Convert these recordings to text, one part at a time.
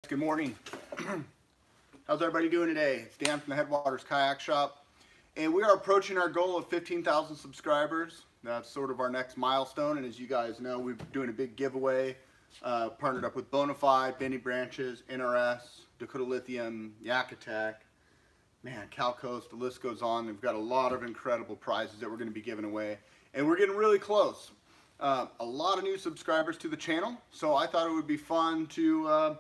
Good morning. How's everybody doing today? It's Dan from the Headwaters Kayak Shop, and we are approaching our goal of 15,000 subscribers. That's sort of our next milestone, and as you guys know, we're doing a big giveaway. Partnered up with Bonafide, Bendy Branches, NRS, Dakota Lithium, Yak Attack, man, Cal Coast, the list goes on. We've got a lot of incredible prizes that we're going to be giving away, and we're getting really close. A lot of new subscribers to the channel, so I thought it would be fun to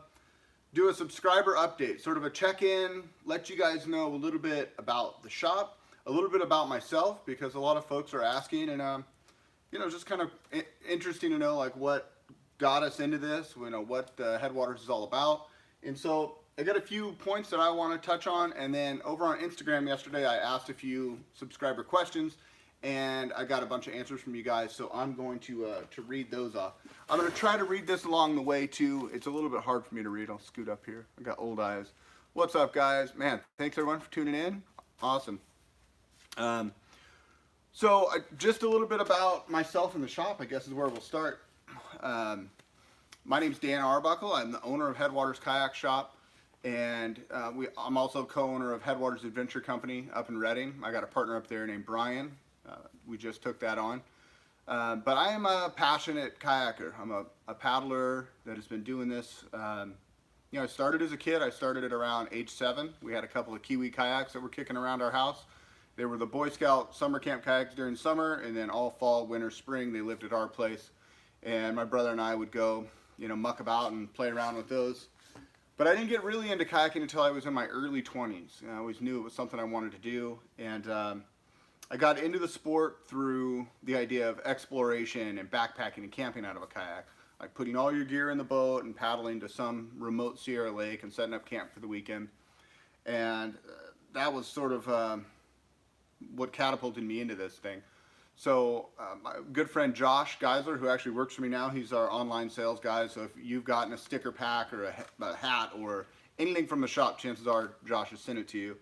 do a subscriber update, sort of a check-in, let you guys know a little bit about the shop, a little bit about myself, because a lot of folks are asking, and you know, just kind of interesting to know like what got us into this, you know, what Headwaters is all about. And so I got a few points that I want to touch on, and then over on Instagram yesterday I asked a few subscriber questions, and I got a bunch of answers from you guys, so I'm going to read those off. I'm going to try to read this along the way too. It's a little bit hard for me to read. I'll scoot up here. I got old eyes. What's up, guys? Man, thanks everyone for tuning in. Awesome. So just a little bit about myself and the shop, I guess, is where we'll start. My name's Dan Arbuckle. I'm the owner of Headwaters Kayak Shop, and I'm also co-owner of Headwaters Adventure Company up in Redding. I got a partner up there named Brian. We just took that on. But I am a passionate kayaker. I'm a paddler that has been doing this. You know, I started as a kid. I started at around age 7. We had a couple of Kiwi kayaks that were kicking around our house. They were the Boy Scout summer camp kayaks during summer, and then all fall, winter, spring, they lived at our place. And my brother and I would go, you know, muck about and play around with those. But I didn't get really into kayaking until I was in my early 20s. And I always knew it was something I wanted to do. And I got into the sport through the idea of exploration and backpacking and camping out of a kayak. Like putting all your gear in the boat and paddling to some remote Sierra lake and setting up camp for the weekend. And that was sort of what catapulted me into this thing. So my good friend Josh Geisler, who actually works for me now, he's our online sales guy. So if you've gotten a sticker pack or a hat or anything from the shop, chances are Josh has sent it to you.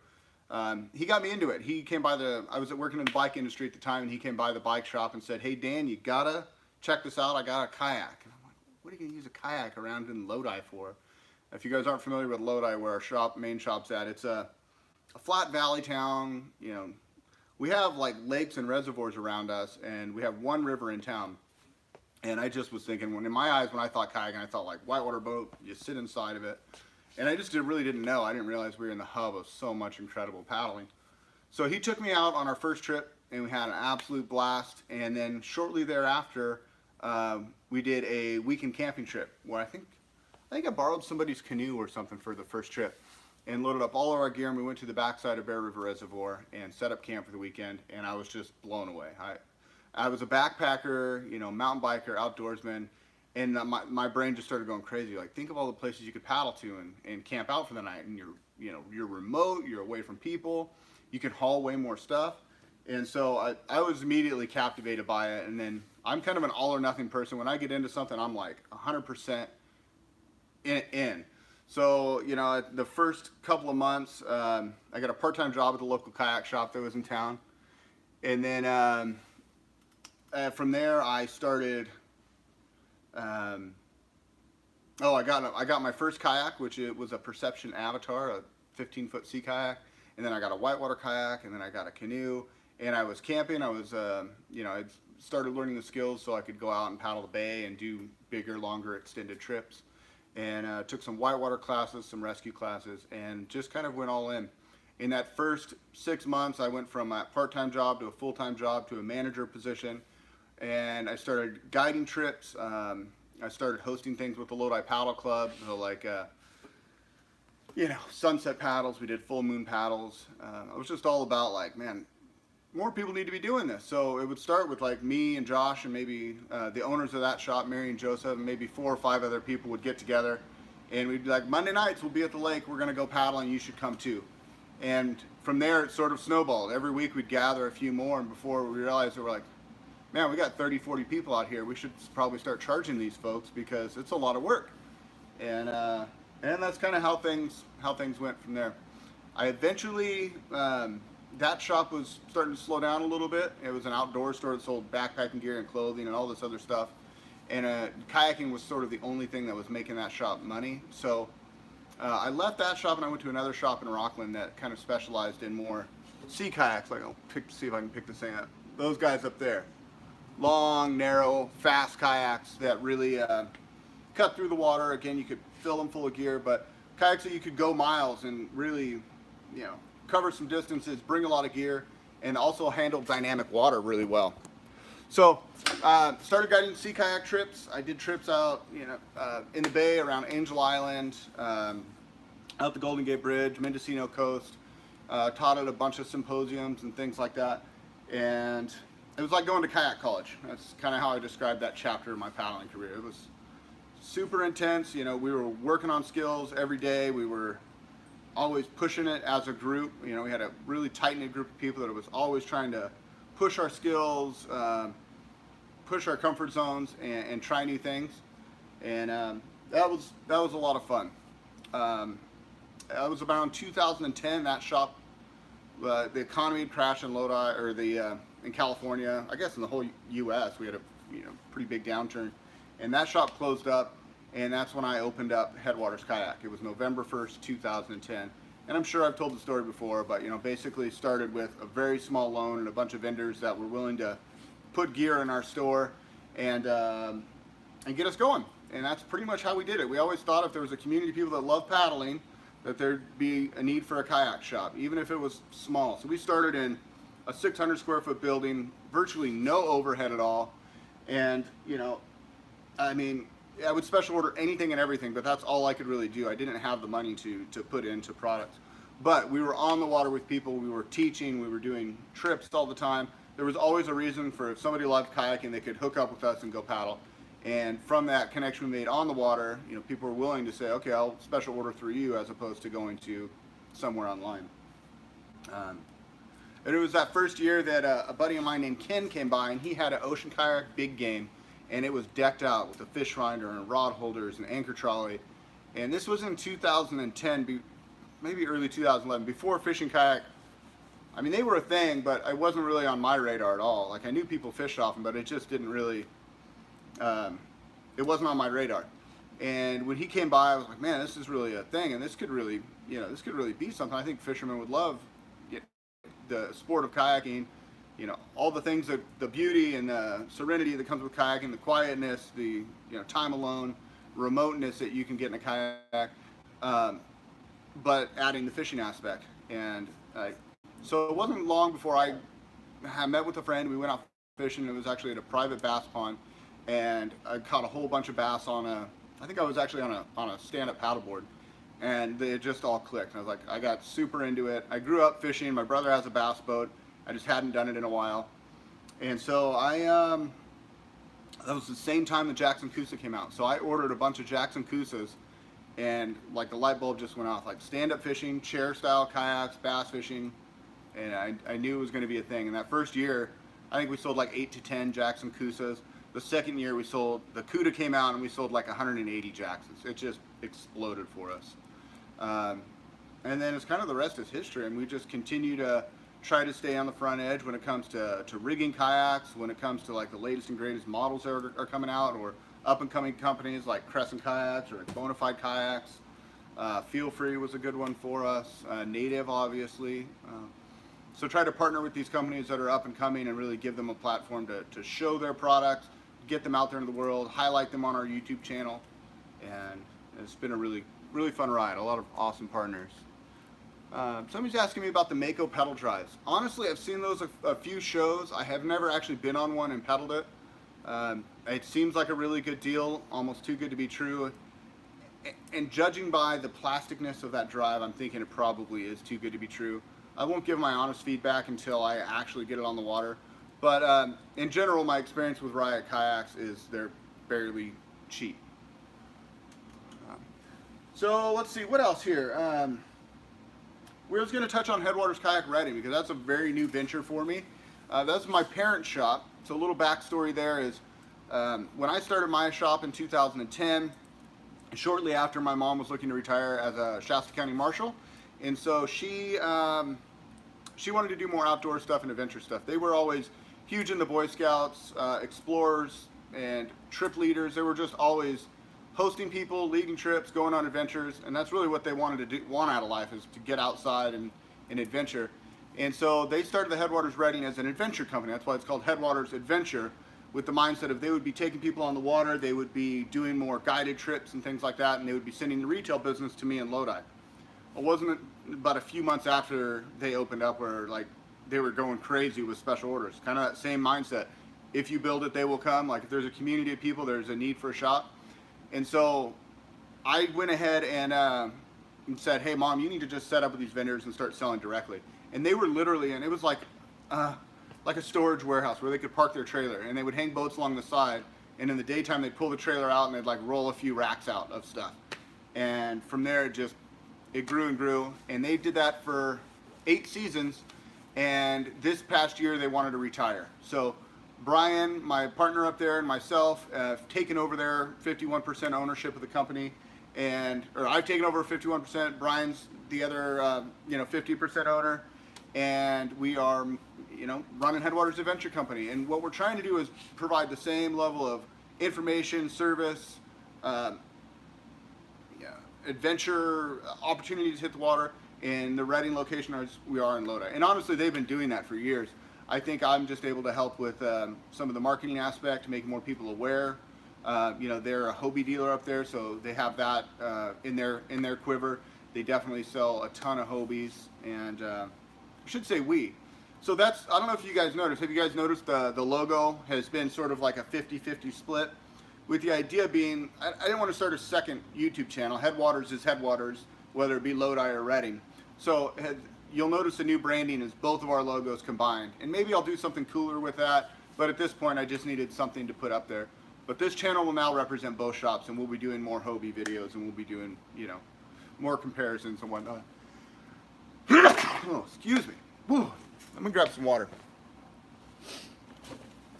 He got me into it. He came by I was working in the bike industry at the time, and he came by the bike shop and said, "Hey Dan, you gotta check this out. I got a kayak." And I'm like, "What are you gonna use a kayak around in Lodi for?" If you guys aren't familiar with Lodi, where our main shop's at, it's a flat valley town. You know, we have like lakes and reservoirs around us, and we have one river in town. And I just was thinking, in my eyes, when I thought kayaking, I thought like whitewater boat, you sit inside of it. And I just really didn't know. I didn't realize we were in the hub of so much incredible paddling. So he took me out on our first trip, and we had an absolute blast. And then shortly thereafter, we did a weekend camping trip where I think I borrowed somebody's canoe or something for the first trip, and loaded up all of our gear, and we went to the backside of Bear River Reservoir and set up camp for the weekend. And I was just blown away. I was a backpacker, you know, mountain biker, outdoorsman. And my brain just started going crazy. Like, think of all the places you could paddle to and camp out for the night. And you're remote, you're away from people, you can haul way more stuff. And so I was immediately captivated by it. And then I'm kind of an all or nothing person. When I get into something, I'm like 100% in. So, you know, the first couple of months, I got a part-time job at the local kayak shop that was in town. And then from there, I started. I got my first kayak, which it was a Perception Avatar, a 15-foot sea kayak, and then I got a whitewater kayak, and then I got a canoe, and I was camping. I was, you know, I started learning the skills so I could go out and paddle the bay and do bigger, longer, extended trips, and took some whitewater classes, some rescue classes, and just kind of went all in. In that first 6 months, I went from a part-time job to a full-time job to a manager position. And I started guiding trips. I started hosting things with the Lodi Paddle Club, so like, you know, sunset paddles. We did full moon paddles. I was just all about like, man, more people need to be doing this. So it would start with like me and Josh and maybe the owners of that shop, Mary and Joseph, and maybe 4 or 5 other people would get together, and we'd be like, Monday nights we'll be at the lake. We're gonna go paddling. You should come too. And from there it sort of snowballed. Every week we'd gather a few more, and before we realized, we were like, man, we got 30, 40 people out here. We should probably start charging these folks because it's a lot of work. And that's kind of how things went from there. I eventually, that shop was starting to slow down a little bit. It was an outdoor store that sold backpacking gear and clothing and all this other stuff. And kayaking was sort of the only thing that was making that shop money. So I left that shop and I went to another shop in Rockland that kind of specialized in more sea kayaks. Like, see if I can pick this thing up. Those guys up there. Long, narrow, fast kayaks that really cut through the water. Again, you could fill them full of gear, but kayaks that you could go miles and really, cover some distances, bring a lot of gear, and also handle dynamic water really well. So, started guiding sea kayak trips. I did trips out, in the bay around Angel Island, out the Golden Gate Bridge, Mendocino Coast. Taught at a bunch of symposiums and things like that. And it was like going to kayak college. That's kind of how I described that chapter of my paddling career. It was super intense. We were working on skills every day. We were always pushing it as a group. We had a really tight-knit group of people that was always trying to push our skills, push our comfort zones, and try new things. And that was a lot of fun. That was around 2010. That shop, the economy had crashed in Lodi, or in California. I guess in the whole U.S. we had a pretty big downturn, and that shop closed up. And that's when I opened up Headwaters Kayak. It was November 1st, 2010. And I'm sure I've told the story before, but basically started with a very small loan and a bunch of vendors that were willing to put gear in our store and get us going. And that's pretty much how we did it. We always thought if there was a community of people that love paddling, that there'd be a need for a kayak shop, even if it was small. So we started in a 600 square foot building, virtually no overhead at all. And, I would special order anything and everything, but that's all I could really do. I didn't have the money to put into products. But we were on the water with people, we were teaching, we were doing trips all the time. There was always a reason for if somebody loved kayaking, they could hook up with us and go paddle. And from that connection we made on the water, people were willing to say, okay, I'll special order through you as opposed to going to somewhere online. And it was that first year that a buddy of mine named Ken came by, and he had an ocean kayak big game. And it was decked out with a fish finder and rod holders and anchor trolley. And this was in 2010, maybe early 2011, before fishing kayak. They were a thing, but it wasn't really on my radar at all. Like, I knew people fished off them, but it just didn't really, it wasn't on my radar. And when he came by, I was like, man, this is really a thing, and this could really be something. I think fishermen would love the sport of kayaking. All the things, the beauty and the serenity that comes with kayaking, the quietness, the time alone, remoteness that you can get in a kayak, but adding the fishing aspect. And so it wasn't long before I met with a friend. We went out fishing. It was actually at a private bass pond, and I caught a whole bunch of bass I think I was actually on a stand-up paddleboard, and they just all clicked. And I was like, I got super into it. I grew up fishing. My brother has a bass boat. I just hadn't done it in a while. And so that was the same time the Jackson Coosa came out. So I ordered a bunch of Jackson Coosas, and like the light bulb just went off. Like stand-up fishing, chair style kayaks, bass fishing, and I knew it was gonna be a thing. And that first year, I think we sold like 8 to 10 Jackson Coosas. The second year the Cuda came out, and we sold like 180 Jacksons. It just exploded for us. And then it's kind of the rest is history, and we just continue to try to stay on the front edge when it comes to rigging kayaks, when it comes to like the latest and greatest models that are coming out, or up and coming companies like Crescent Kayaks or Bonafide Kayaks. Feel Free was a good one for us. Native, obviously. So try to partner with these companies that are up and coming and really give them a platform to show their products, get them out there in the world, highlight them on our YouTube channel. And it's been a really, really fun ride. A lot of awesome partners. Somebody's asking me about the Mako pedal drives. Honestly, I've seen those a few shows. I have never actually been on one and pedaled it. It seems like a really good deal, almost too good to be true. And judging by the plasticness of that drive, I'm thinking it probably is too good to be true. I won't give my honest feedback until I actually get it on the water. But in general, my experience with Riot kayaks is they're fairly cheap. So let's see, what else here? We're just going to touch on Headwaters Kayak Redding because that's a very new venture for me. That's my parents' shop. So a little backstory there is when I started my shop in 2010, shortly after my mom was looking to retire as a Shasta County Marshal. And so she wanted to do more outdoor stuff and adventure stuff. They were always huge in the Boy Scouts, explorers, and trip leaders. They were just always hosting people, leading trips, going on adventures, and that's really what they wanted to want out of life, is to get outside and adventure. And so they started the Headwaters Reading as an adventure company. That's why it's called Headwaters Adventure, with the mindset of they would be taking people on the water, they would be doing more guided trips and things like that, and they would be sending the retail business to me in Lodi. It wasn't about a few months after they opened up where like they were going crazy with special orders. Kind of that same mindset. If you build it, they will come. Like if there's a community of people, there's a need for a shop. And so I went ahead and said, hey mom, you need to just set up with these vendors and start selling directly. And they were literally, and it was like a storage warehouse where they could park their trailer, and they would hang boats along the side, and in the daytime they'd pull the trailer out and they'd like roll a few racks out of stuff. And from there it grew and grew, and they did that for 8 seasons, and this past year they wanted to retire. So Brian, my partner up there, and myself have taken over their 51% ownership of the company, or I've taken over 51%, Brian's the other 50% owner, and we are running Headwaters Adventure Company. And what we're trying to do is provide the same level of information, service, adventure, opportunities to hit the water in the Reading location as we are in Lodi. And honestly, they've been doing that for years. I think I'm just able to help with some of the marketing aspect, making more people aware. They're a Hobie dealer up there, so they have that in their quiver. They definitely sell a ton of Hobies, and I should say we. So I don't know if you guys noticed. Have you guys noticed the logo has been sort of like a 50-50 split? With the idea being, I didn't want to start a second YouTube channel. Headwaters is Headwaters, whether it be Lodi or Reading. So you'll notice the new branding is both of our logos combined. And maybe I'll do something cooler with that, but at this point I just needed something to put up there. But this channel will now represent both shops, and we'll be doing more Hobie videos, and we'll be doing, more comparisons and whatnot. Oh, excuse me. Whew. I'm gonna grab some water.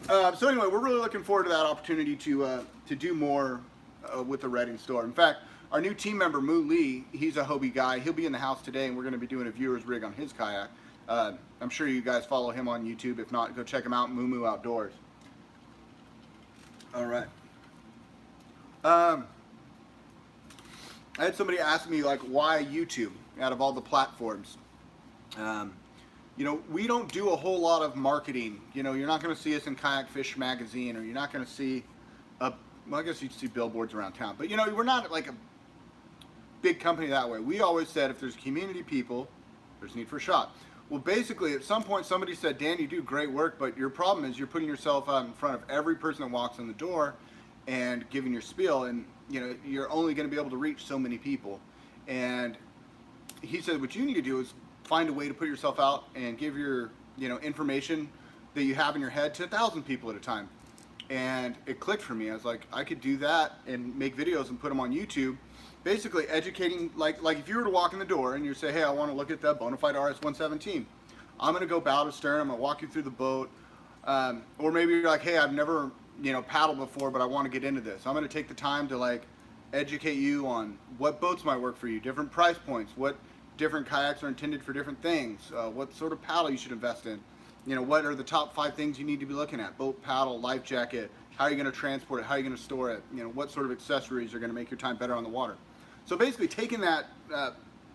So anyway, we're really looking forward to that opportunity to do more with the Reading store. In fact, our new team member, Moo Lee, he's a Hobie guy. He'll be in the house today, and we're going to be doing a viewer's rig on his kayak. I'm sure you guys follow him on YouTube. If not, go check him out, Moo Moo Outdoors. All right. I had somebody ask me, like, why YouTube out of all the platforms? We don't do a whole lot of marketing. You're not going to see us in Kayak Fish magazine, or you're not going to see I guess you'd see billboards around town. But we're not like a big company that way. We always said if there's community people, there's need for a shop. Well, basically, at some point somebody said, Dan, you do great work, but your problem is you're putting yourself out in front of every person that walks in the door and giving your spiel, and you're only going to be able to reach so many people. And he said what you need to do is find a way to put yourself out and give your information that you have in your head to 1,000 people at a time. And it clicked for me. I was like, I could do that and make videos and put them on YouTube, basically educating, like if you were to walk in the door and you say, hey, I want to look at that Bonafide RS-117, I'm going to go bow to stern, I'm going to walk you through the boat, or maybe you're like, hey, I've never paddled before, but I want to get into this. I'm going to take the time to like educate you on what boats might work for you, different price points, what different kayaks are intended for different things, what sort of paddle you should invest in. What are the top 5 things you need to be looking at? Boat, paddle, life jacket, how are you going to transport it, how are you going to store it, what sort of accessories are going to make your time better on the water. So basically taking that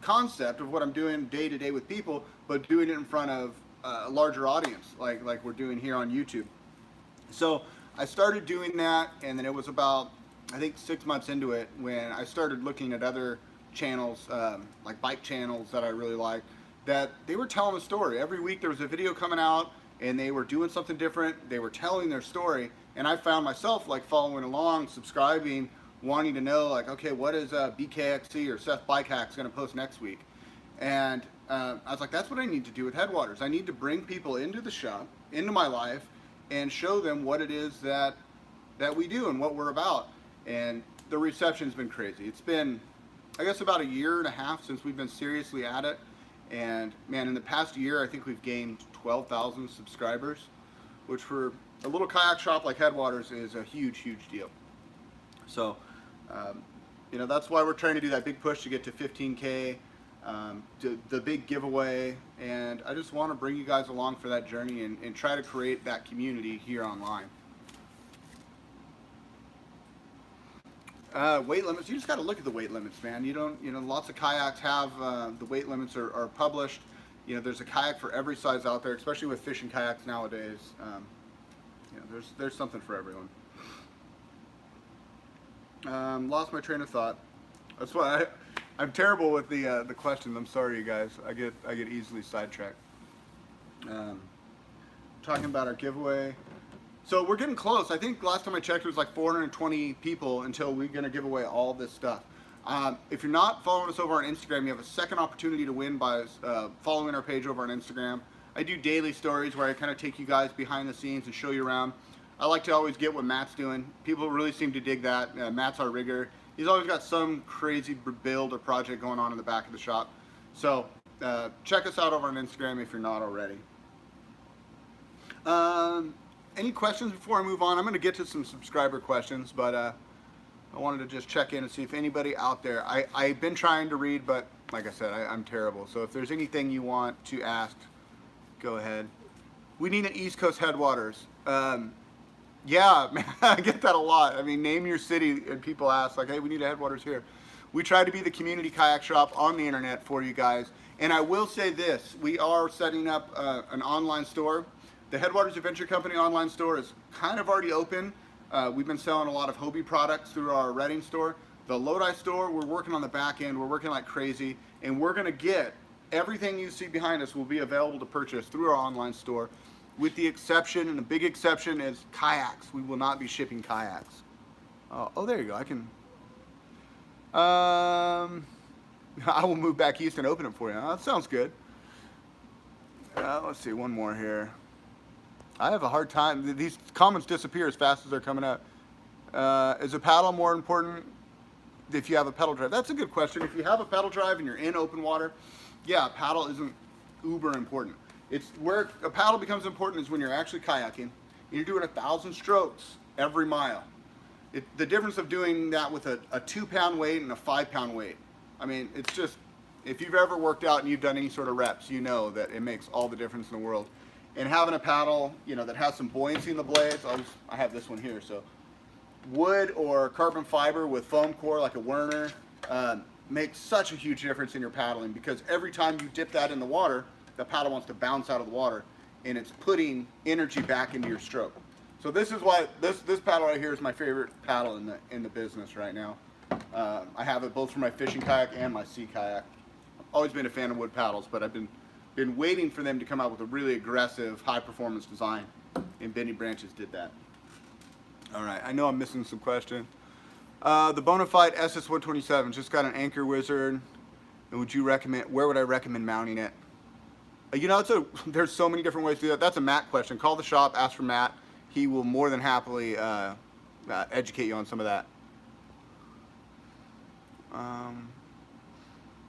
concept of what I'm doing day to day with people, but doing it in front of a larger audience, like we're doing here on YouTube. So I started doing that, and then it was about, I think, 6 months into it when I started looking at other channels, like bike channels that I really liked, that they were telling a story. Every week there was a video coming out, and they were doing something different. They were telling their story, and I found myself like following along, subscribing, wanting to know, like, okay, what is BKXC or Seth Bike Hacks going to post next week? And I was like, that's what I need to do with Headwaters. I need to bring people into the shop, into my life, and show them what it is that we do and what we're about. And the reception's been crazy. It's been, I guess, about 1.5 years since we've been seriously at it. And man, in the past year, I think we've gained 12,000 subscribers, which for a little kayak shop like Headwaters is a huge, huge deal. So, that's why we're trying to do that big push to get to 15K, the big giveaway. And I just want to bring you guys along for that journey and try to create that community here online. Weight limits. You just got to look at the weight limits, man. You don't. Lots of kayaks have the weight limits are published. There's a kayak for every size out there, especially with fishing kayaks nowadays. There's something for everyone. Lost my train of thought. That's why I'm terrible with the questions. I'm sorry, you guys. I get easily sidetracked. Talking about our giveaway. So we're getting close. I think last time I checked, it was like 420 people until we're going to give away all this stuff. If you're not following us over on Instagram, you have a second opportunity to win by following our page over on Instagram. I do daily stories where I kind of take you guys behind the scenes and show you around. I like to always get what Matt's doing. People really seem to dig that. Matt's our rigger. He's always got some crazy build or project going on in the back of the shop. So check us out over on Instagram if you're not already. Any questions before I move on? I'm going to get to some subscriber questions, but I wanted to just check in and see if anybody out there. I've been trying to read, but like I said, I'm terrible. So if there's anything you want to ask, go ahead. We need an East Coast Headwaters. Yeah, man, I get that a lot. I mean, name your city and people ask, like, hey, we need a Headwaters here. We try to be the community kayak shop on the internet for you guys. And I will say this, we are setting up an online store. The Headwaters Adventure Company online store is kind of already open. We've been selling a lot of Hobie products through our Reading store. The Lodi store, we're working on the back end. We're working like crazy. And we're going to get everything you see behind us will be available to purchase through our online store. With the exception, and the big exception is kayaks. We will not be shipping kayaks. Oh, there you go. I can. I will move back east and open it for you. That sounds good. Let's see, one more here. I have a hard time. These comments disappear as fast as they're coming out. Is a paddle more important if you have a pedal drive? That's a good question. If you have a pedal drive and you're in open water, yeah, a paddle isn't uber important. It's where a paddle becomes important is when you're actually kayaking and you're doing 1,000 strokes every mile. The difference of doing that with a 2-pound weight and a 5-pound weight. I mean, it's just, if you've ever worked out and you've done any sort of reps, you know that it makes all the difference in the world. And having a paddle, that has some buoyancy in the blades, I have this one here, so wood or carbon fiber with foam core like a Werner makes such a huge difference in your paddling, because every time you dip that in the water, the paddle wants to bounce out of the water, and it's putting energy back into your stroke. So this is why this paddle right here is my favorite paddle in the business right now. I have it both for my fishing kayak and my sea kayak. Always been a fan of wood paddles, but I've been waiting for them to come out with a really aggressive, high-performance design, and Benny Branches did that. All right, I know I'm missing some questions. The Bonafide SS127 just got an anchor wizard, and where would I recommend mounting it? There's so many different ways to do that. That's a Matt question. Call the shop, ask for Matt. He will more than happily educate you on some of that.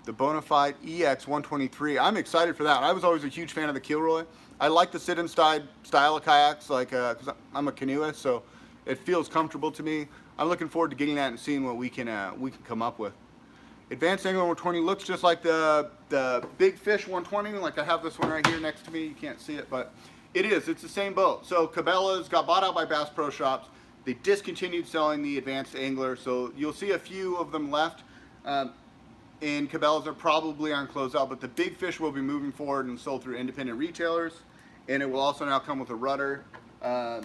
The Bonafide EX123. I'm excited for that. I was always a huge fan of the Kilroy. I like the sit-in style of kayaks, because I'm a canoeist, so it feels comfortable to me. I'm looking forward to getting that and seeing what we can come up with. Advanced Angler 120 looks just like the Big Fish 120. Like I have this one right here next to me. You can't see it, but it is. It's the same boat. So Cabela's got bought out by Bass Pro Shops. They discontinued selling the Advanced Angler, so you'll see a few of them left. And Cabela's are probably on closeout, but the Big Fish will be moving forward and sold through independent retailers, and it will also now come with a rudder. I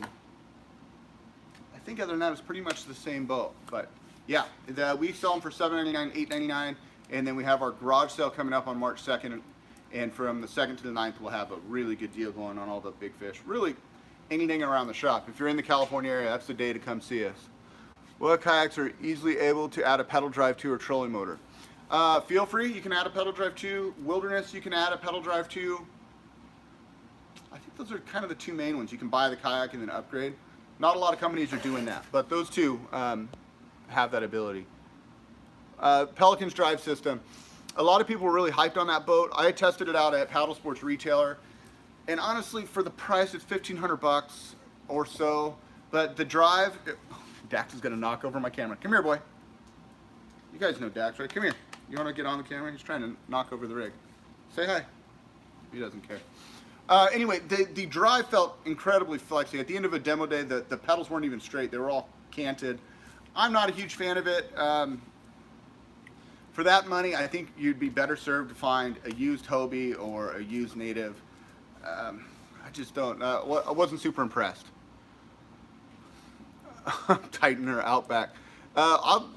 think other than that, it's pretty much the same boat, but yeah, we sell them for $7.99, $8.99, and then we have our garage sale coming up on March 2nd, and from the 2nd to the 9th, we'll have a really good deal going on all the Big Fish. Really, anything around the shop. If you're in the California area, that's the day to come see us. What kayaks are easily able to add a pedal drive to or trolling motor? Feel free, you can add a pedal drive to. Wilderness, you can add a pedal drive to. I think those are kind of the two main ones. You can buy the kayak and then upgrade. Not a lot of companies are doing that, but those two have that ability. Pelican's drive system. A lot of people were really hyped on that boat. I tested it out at Paddle Sports Retailer, and honestly, for the price, it's $1,500 or so. But the drive, Dax is gonna knock over my camera. Come here, boy. You guys know Dax, right? Come here. You want to get on the camera? He's trying to knock over the rig. Say hi. He doesn't care. Anyway, the drive felt incredibly flexy. At the end of a demo day, the pedals weren't even straight. They were all canted. I'm not a huge fan of it. For that money, I think you'd be better served to find a used Hobie or a used Native. I just don't. I wasn't super impressed. Titan or Outback. I'll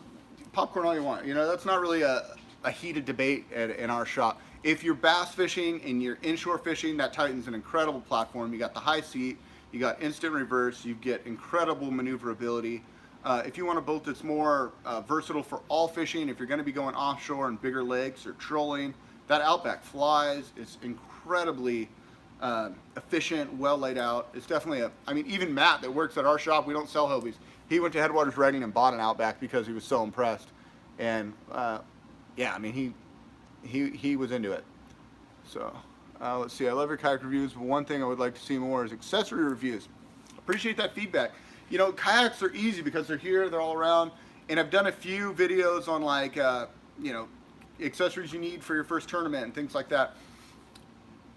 popcorn all you want. You know, that's not really a heated debate in our shop. If you're bass fishing and you're inshore fishing, that Titan's an incredible platform. You got the high seat, you got instant reverse, you get incredible maneuverability. If you want a boat that's more versatile for all fishing, if you're going to be going offshore and bigger lakes or trolling, that Outback flies. It's incredibly efficient, well laid out. It's definitely I mean, even Matt that works at our shop, we don't sell Hobies. He went to Headwaters Writing and bought an Outback because he was so impressed. And yeah, I mean, he was into it. So let's see. I love your kayak reviews, but one thing I would like to see more is accessory reviews. Appreciate that feedback. You know, kayaks are easy because they're here, they're all around, and I've done a few videos on like, you know, accessories you need for your first tournament and things like that.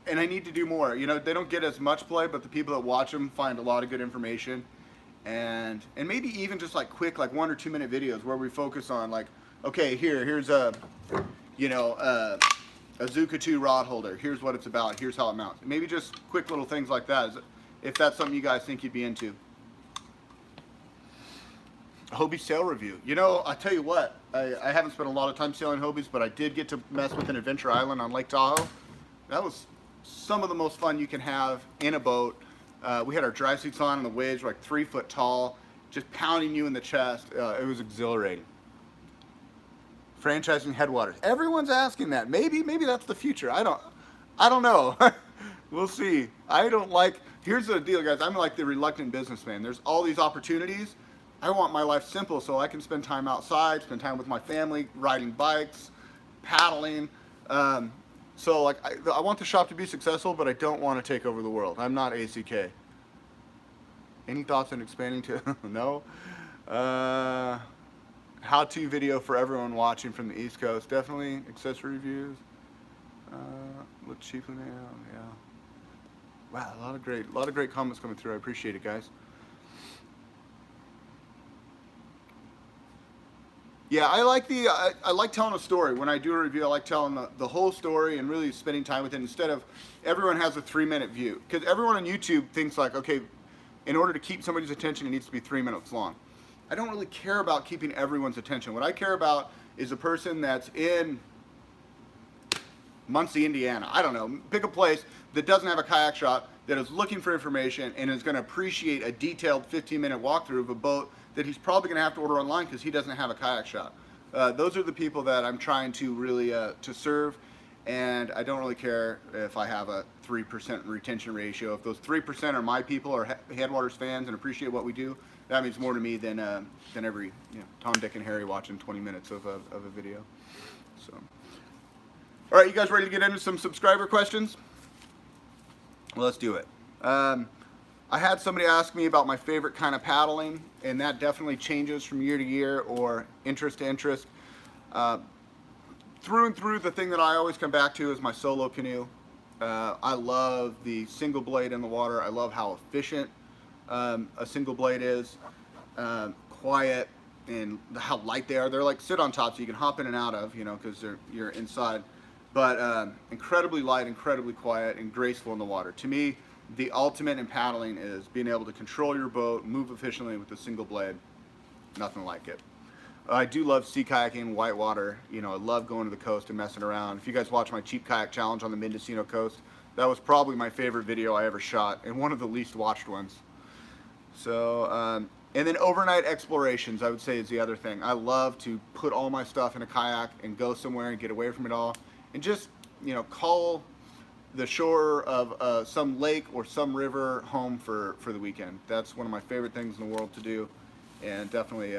And I need to do more. You know, they don't get as much play, but the people that watch them find a lot of good information. And maybe even just like quick, like 1 or 2 minute videos where we focus on like, okay, here's a, you know, a Zuka 2 rod holder. Here's what it's about. Here's how it mounts. Maybe just quick little things like that, if that's something you guys think you'd be into. Hobie sail review. You know, I tell you what, I haven't spent a lot of time sailing Hobies, but I did get to mess with an adventure island on Lake Tahoe. That was some of the most fun you can have in a boat. We had our dry suits on and the waves were like 3 foot tall, just pounding you in the chest. It was exhilarating. Franchising Headwaters. Everyone's asking that. Maybe that's the future. I don't know. We'll see. I don't like, here's the deal, guys. I'm like the reluctant businessman. There's all these opportunities. I want my life simple so I can spend time outside, spend time with my family, riding bikes, paddling. So like I want the shop to be successful, but I don't want to take over the world. I'm not ACK. Any thoughts on expanding to no? How-to video for everyone watching from the East Coast. Definitely accessory reviews. Look cheaply now. Yeah. Wow, a lot of great comments coming through. I appreciate it, guys. Yeah, I like telling a story. When I do a review, I like telling the whole story and really spending time with it instead of everyone has a 3-minute view. Because everyone on YouTube thinks like, okay, in order to keep somebody's attention, it needs to be 3 minutes long. I don't really care about keeping everyone's attention. What I care about is a person that's in Muncie, Indiana. I don't know. Pick a place that doesn't have a kayak shop, that is looking for information and is going to appreciate a detailed 15-minute walkthrough of a boat that he's probably going to have to order online because he doesn't have a kayak shop. Those are the people that I'm trying to really to serve, and I don't really care if I have a 3% retention ratio. If those 3% are my people or Headwaters fans and appreciate what we do, that means more to me than every Tom, Dick, and Harry watching 20 minutes of a video. So, all right, you guys ready to get into some subscriber questions? Well, let's do it. I had somebody ask me about my favorite kind of paddling, and that definitely changes from year to year or interest to interest. Through and through, the thing that I always come back to is my solo canoe. I love the single blade in the water. I love how efficient a single blade is, quiet, and how light they are. They're like sit on top so you can hop in and out of, because you're inside. But incredibly light, incredibly quiet, and graceful in the water. To me, the ultimate in paddling is being able to control your boat, move efficiently with a single blade. Nothing like it. I do love sea kayaking, whitewater. I love going to the coast and messing around. If you guys watch my cheap kayak challenge on the Mendocino coast, that was probably my favorite video I ever shot and one of the least watched ones. So, and then overnight explorations, I would say, is the other thing. I love to put all my stuff in a kayak and go somewhere and get away from it all and just, call the shore of some lake or some river home for the weekend. That's one of my favorite things in the world to do, and definitely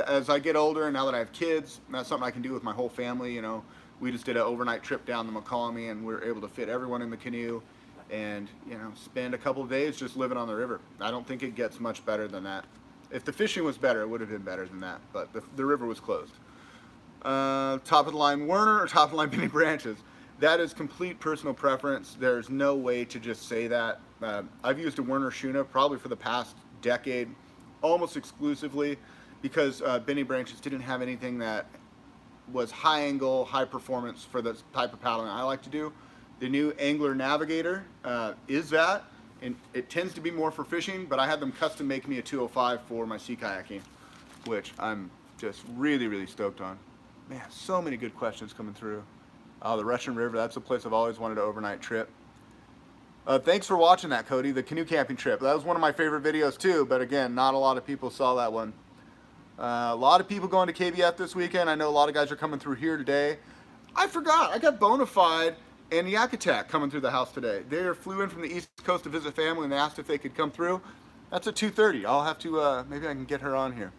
as I get older and now that I have kids, that's something I can do with my whole family. We just did an overnight trip down the Macaulay and we were able to fit everyone in the canoe and spend a couple of days just living on the river. I don't think it gets much better than that. If the fishing was better, it would have been better than that, but the river was closed. Top of the line Werner or top of the line Benny Branches? That is complete personal preference. There's no way to just say that. I've used a Werner Schooner probably for the past decade, almost exclusively. because Benny Branches didn't have anything that was high angle, high performance for the type of paddling I like to do. The new Angler Navigator is that, and it tends to be more for fishing, but I had them custom make me a 205 for my sea kayaking, which I'm just really, really stoked on. Man, so many good questions coming through. The Russian River, that's a place I've always wanted to overnight trip. Thanks for watching that, Cody, the canoe camping trip. That was one of my favorite videos too, but again, not a lot of people saw that one. A lot of people going to KBF this weekend. I know a lot of guys are coming through here today. I forgot, I got Bonafide and Yakutat coming through the house today. They flew in from the East Coast to visit family and they asked if they could come through. That's at 2:30. I'll have to, maybe I can get her on here.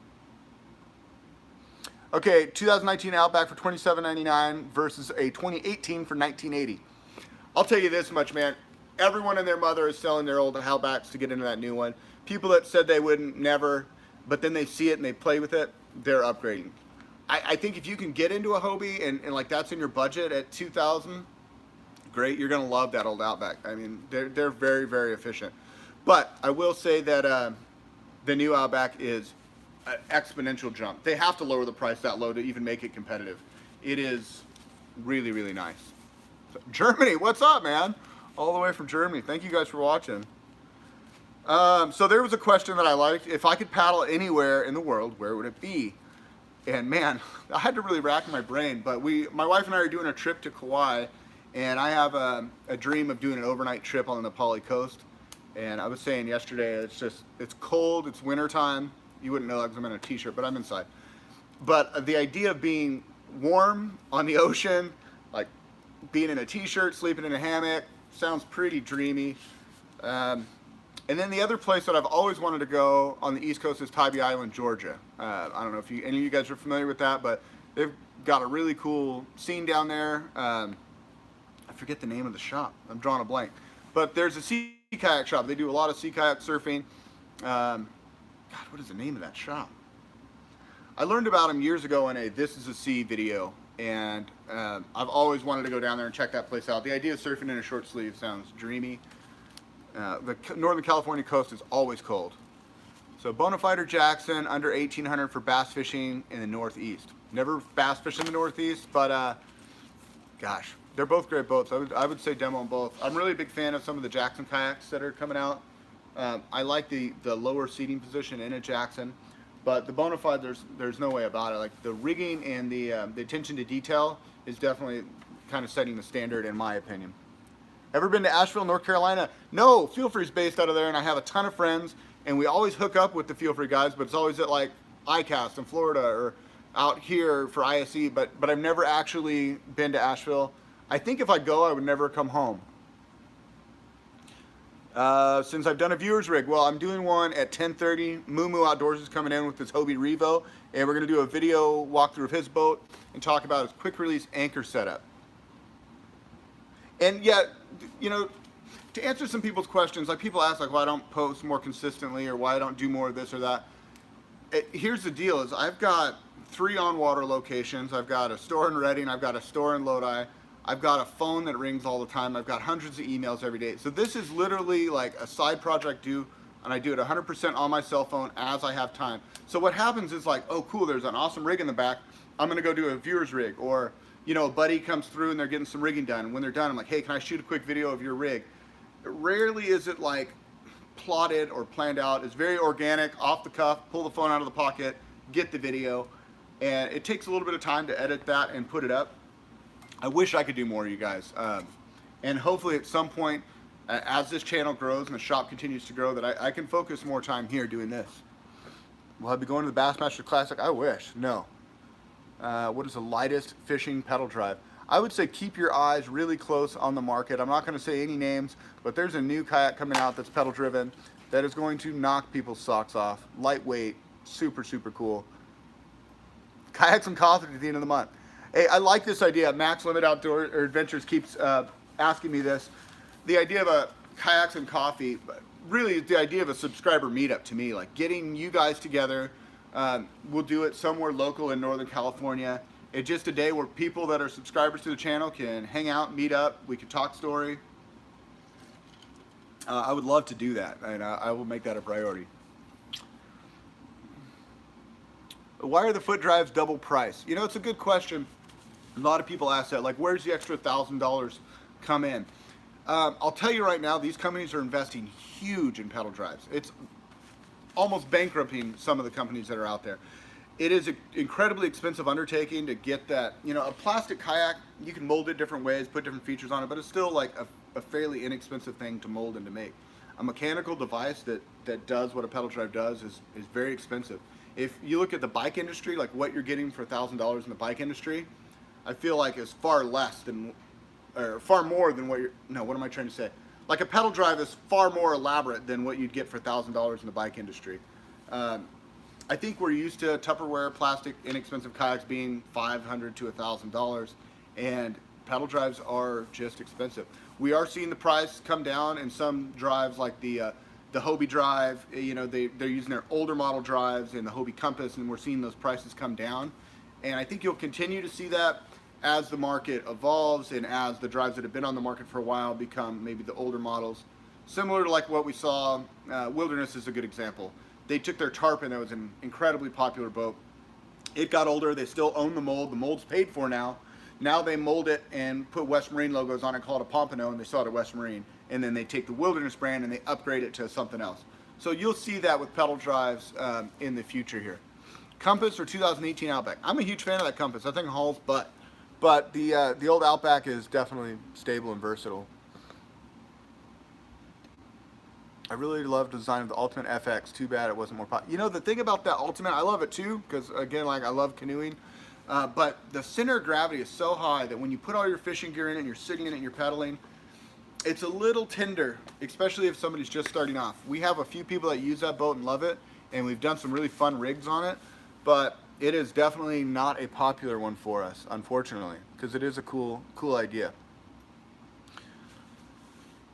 Okay, 2019 Outback for $27.99 versus a 2018 for $19.80. I'll tell you this much, man. Everyone and their mother is selling their old Outbacks to get into that new one. People that said they wouldn't, never, but then they see it and they play with it, they're upgrading. I think if you can get into a Hobie and like that's in your budget at $2,000, great, you're gonna love that old Outback. I mean, they're very, very efficient. But I will say that the new Outback is an exponential jump. They have to lower the price that low to even make it competitive. It is really, really nice. So, Germany, what's up, man? All the way from Germany. Thank you guys for watching. So there was a question that I liked. If I could paddle anywhere in the world, where would it be? And man, I had to really rack my brain, but my wife and I are doing a trip to Kauai, and I have a dream of doing an overnight trip on the Nepali coast. And I was saying yesterday, it's cold, it's winter time. You wouldn't know that because I'm in a t-shirt, but I'm inside. But the idea of being warm on the ocean, like being in a t-shirt, sleeping in a hammock, sounds pretty dreamy. And then the other place that I've always wanted to go on the East Coast is Tybee Island, Georgia. I don't know if any of you guys are familiar with that, but they've got a really cool scene down there. I forget the name of the shop. I'm drawing a blank. But there's a sea kayak shop. They do a lot of sea kayak surfing. God, what is the name of that shop? I learned about them years ago in a This Is a Sea video, and I've always wanted to go down there and check that place out. The idea of surfing in a short sleeve sounds dreamy. The Northern California coast is always cold. So Bonafide or Jackson, under 1,800 for bass fishing in the Northeast. Never bass fish in the Northeast, but gosh, they're both great boats. I would say demo on both. I'm really a big fan of some of the Jackson kayaks that are coming out. I like the lower seating position in a Jackson, but the Bonafide, there's no way about it. Like the rigging and the attention to detail is definitely kind of setting the standard in my opinion. Ever been to Asheville, North Carolina? No, Feel Free's based out of there, and I have a ton of friends, and we always hook up with the Feel Free guys, but it's always at like ICAST in Florida or out here for ISE, but I've never actually been to Asheville. I think if I go, I would never come home. Since I've done a viewer's rig, well, I'm doing one at 10:30. Moo Outdoors is coming in with his Hobie Revo, and we're going to do a video walkthrough of his boat and talk about his quick release anchor setup. And yet, you know, to answer some people's questions, like people ask like why I don't post more consistently or why I don't do more of this or that. Here's the deal is I've got 3 on-water locations. I've got a store in Redding. I've got a store in Lodi. I've got a phone that rings all the time. I've got hundreds of emails every day. So this is literally like a side project and I do it 100% on my cell phone as I have time. So what happens is like, oh cool, there's an awesome rig in the back. I'm gonna go do a viewer's rig, or you know, a buddy comes through and they're getting some rigging done. And when they're done, I'm like, hey, can I shoot a quick video of your rig? Rarely is it like plotted or planned out. It's very organic, off the cuff, pull the phone out of the pocket, get the video. And it takes a little bit of time to edit that and put it up. I wish I could do more, you guys. And hopefully at some point, as this channel grows and the shop continues to grow, that I can focus more time here doing this. Will I be going to the Bassmaster Classic? I wish. No. What is the lightest fishing pedal drive? I would say keep your eyes really close on the market. I'm not going to say any names, but there's a new kayak coming out that's pedal driven that is going to knock people's socks off. Lightweight, super, super cool. Kayaks and coffee at the end of the month. Hey, I like this idea. Max Limit Outdoor Adventures keeps asking me this. The idea of a kayaks and coffee, really the idea of a subscriber meetup to me, like getting you guys together. We'll do it somewhere local in Northern California. It's just a day where people that are subscribers to the channel can hang out, meet up, we can talk story. I would love to do that, and I will make that a priority. Why are the foot drives double price? You know, it's a good question. A lot of people ask that, like, where's the extra $1,000 come in? I'll tell you right now, these companies are investing huge in pedal drives. It's almost bankrupting some of the companies that are out there. It is an incredibly expensive undertaking to get that. You know, a plastic kayak, you can mold it different ways, put different features on it, but it's still like a fairly inexpensive thing to mold and to make. A mechanical device that does what a pedal drive does is very expensive. If you look at the bike industry, like what you're getting for $1,000 in the bike industry, I feel like is far less than, or far more than what you're, no, what am I trying to say? Like a pedal drive is far more elaborate than what you'd get for $1,000 in the bike industry. I think we're used to Tupperware plastic inexpensive kayaks being $500 to $1,000, and pedal drives are just expensive. We are seeing the price come down in some drives, like the Hobie drive. You know, they're using their older model drives and the Hobie Compass, and we're seeing those prices come down. And I think you'll continue to see that as the market evolves and as the drives that have been on the market for a while become maybe the older models. Similar to like what we saw, Wilderness is a good example. They took their Tarpon, that was an incredibly popular boat. It got older, they still own the mold. The mold's paid for now. Now they mold it and put West Marine logos on it, call it a Pompano, and they sell it at West Marine. And then they take the Wilderness brand and they upgrade it to something else. So you'll see that with pedal drives in the future here. Compass for 2018 Outback. I'm a huge fan of that Compass. I think it hauls butt. But the old Outback is definitely stable and versatile. I really love the design of the Ultimate FX. Too bad it wasn't more popular. You know, the thing about that Ultimate, I love it too, because again, like I love canoeing. But the center of gravity is so high that when you put all your fishing gear in it and you're sitting in it and you're pedaling, it's a little tender, especially if somebody's just starting off. We have a few people that use that boat and love it, and we've done some really fun rigs on it, but it is definitely not a popular one for us, unfortunately, because it is a cool idea.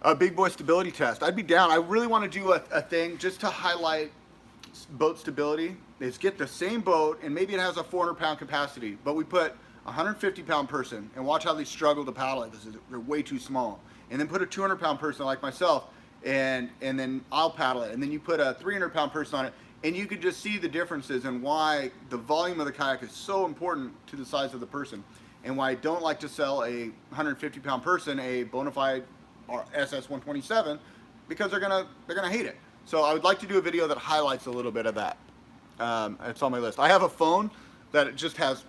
A big boy stability test. I'd be down. I really want to do a thing just to highlight boat stability. Is get the same boat, and maybe it has a 400-pound capacity, but we put a 150-pound person and watch how they struggle to paddle it. They're way too small. And then put a 200-pound person like myself, and then I'll paddle it. And then you put a 300-pound person on it, and you can just see the differences and why the volume of the kayak is so important to the size of the person, and why I don't like to sell a 150-pound person a bona fide or SS127, because they're gonna hate it. So I would like to do a video that highlights a little bit of that. It's on my list. I have a phone that it just has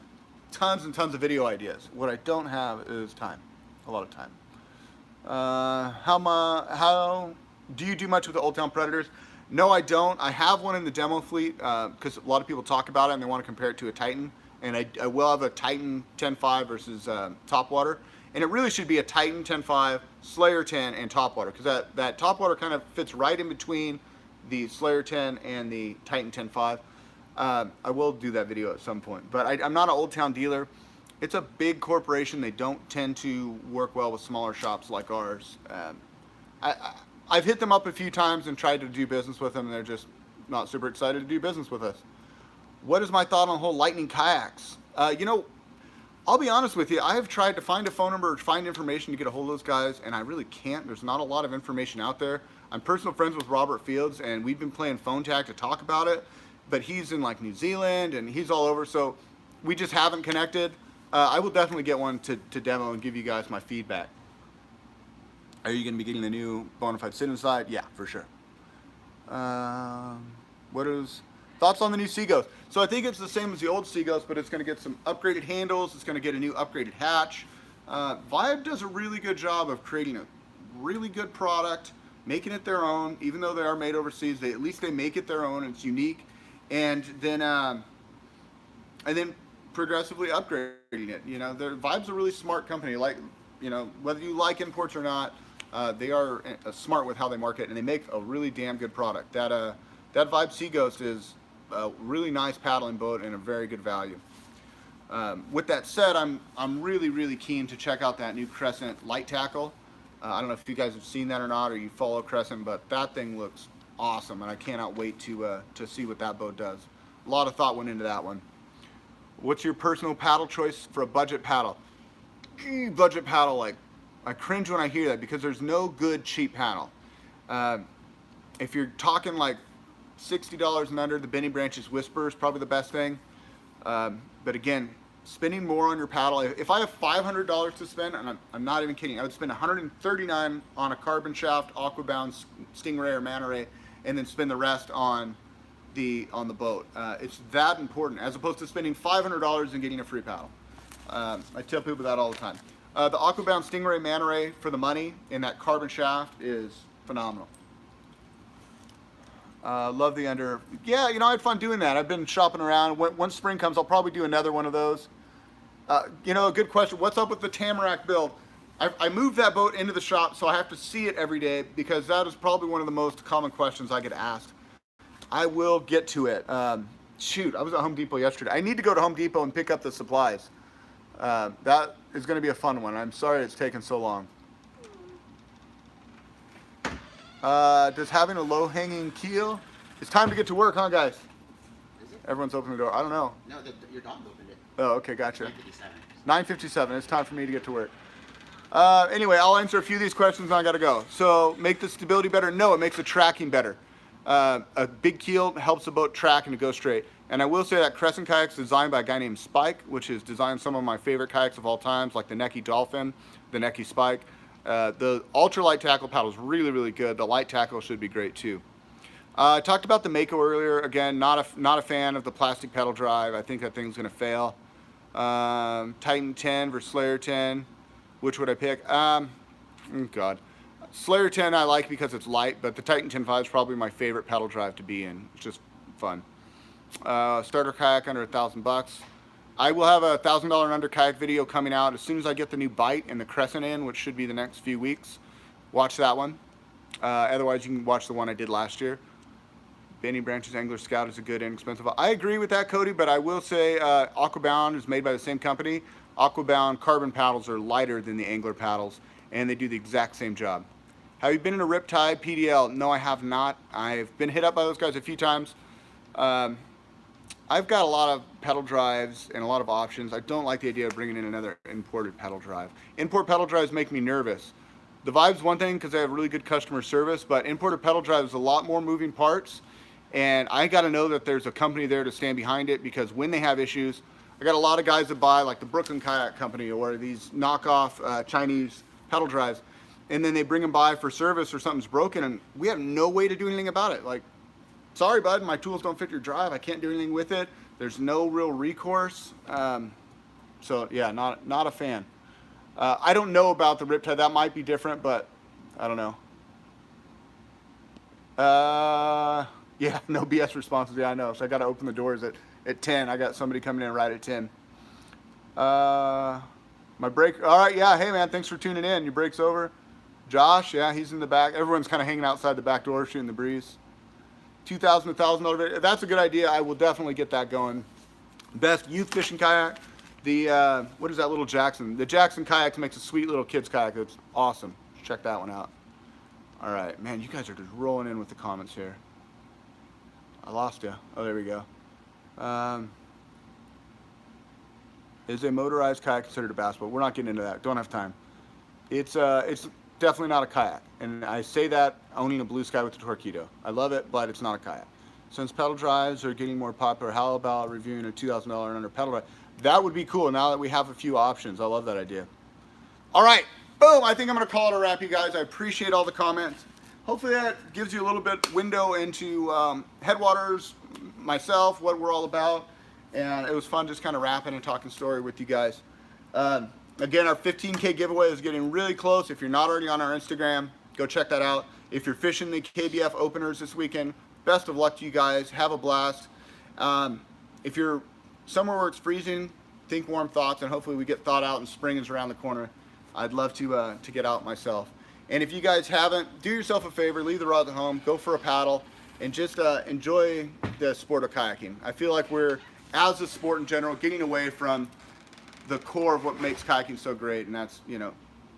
tons and tons of video ideas. What I don't have is time, a lot of time. How do you do much with the Old Town Predators? No, I don't. I have one in the demo fleet because a lot of people talk about it and they want to compare it to a Titan. And I will have a Titan 10.5 versus Topwater. And it really should be a Titan 10.5, Slayer 10, and Topwater, because that Topwater kind of fits right in between the Slayer 10 and the Titan 10.5. I will do that video at some point. But I'm not an Old Town dealer. It's a big corporation. They don't tend to work well with smaller shops like ours. I've hit them up a few times and tried to do business with them, and they're just not super excited to do business with us. What is my thought on the whole Lightning kayaks? You know, I'll be honest with you. I have tried to find a phone number or find information to get a hold of those guys, and I really can't. There's not a lot of information out there. I'm personal friends with Robert Fields, and we've been playing phone tag to talk about it, but he's in like New Zealand, and he's all over, so we just haven't connected. I will definitely get one to demo and give you guys my feedback. Are you going to be getting the new Bonafide Sit Inside? Yeah, for sure. What is thoughts on the new Seaghost? So I think it's the same as the old Seaghost, but it's going to get some upgraded handles. It's going to get a new upgraded hatch. Vibe does a really good job of creating a really good product, making it their own. Even though they are made overseas, at least they make it their own. It's unique, and then progressively upgrading it. You know, Vibe's a really smart company. Like, you know, whether you like imports or not, they are smart with how they market, and they make a really damn good product. That Vibe Seaghost is a really nice paddling boat and a very good value. With that said, I'm really keen to check out that new Crescent light tackle. I don't know if you guys have seen that or not, or you follow Crescent, but that thing looks awesome, and I cannot wait to see what that boat does. A lot of thought went into that one. What's your personal paddle choice for a budget paddle? Budget paddle, like, I cringe when I hear that because there's no good cheap paddle. If you're talking like $60 and under, the Benny Branches Whisper is probably the best thing. But again, spending more on your paddle. If I have $500 to spend, and I'm not even kidding, I would spend $139 on a carbon shaft, aquabound, stingray, or manta ray, and then spend the rest on the boat. It's that important, as opposed to spending $500 and getting a free paddle. I tell people that all the time. The aquabound stingray, manta ray for the money in that carbon shaft is phenomenal. Love the under. Yeah, you know, I had fun doing that. I've been shopping around. Once spring comes, I'll probably do another one of those. You know, a good question. What's up with the Tamarack build? I moved that boat into the shop, so I have to see it every day, because that is probably one of the most common questions I get asked. I will get to it. Shoot, I was at Home Depot yesterday. I need to go to Home Depot and pick up the supplies. That is going to be a fun one. I'm sorry it's taken so long. Does having a low-hanging keel? It's time to get to work, huh, guys? Is it? Everyone's opening the door. I don't know. No, your dog opened it. Oh, okay, gotcha. 9:57. 9:57. It's time for me to get to work. Anyway, I'll answer a few of these questions and I got to go. So, make the stability better? No, it makes the tracking better. A big keel helps the boat track and to go straight. And I will say that Crescent Kayak's designed by a guy named Spike, which has designed some of my favorite kayaks of all times, like the Necky Dolphin, the Necky Spike. The ultralight tackle paddle is really, really good. The light tackle should be great too. I talked about the Mako earlier. Again, not a fan of the plastic pedal drive. I think that thing's going to fail. Titan 10 versus Slayer 10. Which would I pick? Oh God. Slayer 10 I like because it's light, but the Titan 10.5 is probably my favorite pedal drive to be in. It's just fun. Starter kayak under $1,000. I will have a $1,000 and under kayak video coming out as soon as I get the new bite and the Crescent in, which should be the next few weeks. Watch that one. Otherwise, you can watch the one I did last year. Benny Branch's Angler Scout is a good, inexpensive. I agree with that, Cody, but I will say Aquabound is made by the same company. Aquabound carbon paddles are lighter than the Angler paddles, and they do the exact same job. Have you been in a Riptide PDL? No, I have not. I've been hit up by those guys a few times. I've got a lot of pedal drives and a lot of options. I don't like the idea of bringing in another imported pedal drive. Import pedal drives make me nervous. The Vibe's one thing because they have really good customer service, but imported pedal drives a lot more moving parts, and I got to know that there's a company there to stand behind it, because when they have issues, I got a lot of guys that buy like the Brooklyn Kayak Company or these knockoff Chinese pedal drives, and then they bring them by for service or something's broken, and we have no way to do anything about it. Like, sorry, bud, my tools don't fit your drive. I can't do anything with it. There's no real recourse. So yeah, not a fan. I don't know about the Riptide. That might be different, but I don't know. Yeah, no BS responses. Yeah, I know. So I got to open the doors at 10. I got somebody coming in right at 10. My break. All right, yeah. Hey, man, thanks for tuning in. Your break's over. Josh, yeah, he's in the back. Everyone's kind of hanging outside the back door, shooting the breeze. $2,000 to $1,000. That's a good idea. I will definitely get that going. Best youth fishing kayak. The what is that little Jackson? The Jackson Kayak makes a sweet little kids kayak. It's awesome. Check that one out. All right, man, you guys are just rolling in with the comments here. I lost you. Oh, there we go. Is a motorized kayak considered a bass boat? We're not getting into that. Don't have time. It's definitely not a kayak, and I say that owning a Blue Sky with the Torpedo. I love it, but it's not a kayak. Since pedal drives are getting more popular, how about reviewing a $2,000 and under pedal drive? That would be cool now that we have a few options. I love that idea. All right, boom. I think I'm going to call it a wrap, you guys. I appreciate all the comments. Hopefully that gives you a little bit window into Headwaters, myself, what we're all about. And it was fun just kind of rapping and talking story with you guys. Again, our 15K giveaway is getting really close. If you're not already on our Instagram, go check that out. If you're fishing the KBF openers this weekend, best of luck to you guys. Have a blast. If you're somewhere where it's freezing, think warm thoughts, and hopefully we get thawed out and spring is around the corner. I'd love to get out myself. And if you guys haven't, do yourself a favor, leave the rods at home, go for a paddle, and just enjoy the sport of kayaking. I feel like we're, as a sport in general, getting away from the core of what makes kayaking so great, and that's, you know,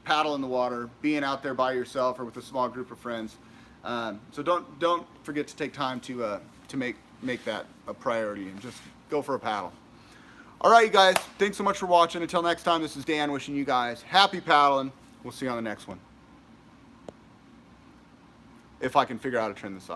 paddle in the water, being out there by yourself or with a small group of friends. So don't forget to take time to make that a priority and just go for a paddle. All right, you guys, thanks so much for watching. Until next time, this is Dan wishing you guys happy paddling. We'll see you on the next one. If I can figure out how to turn this off.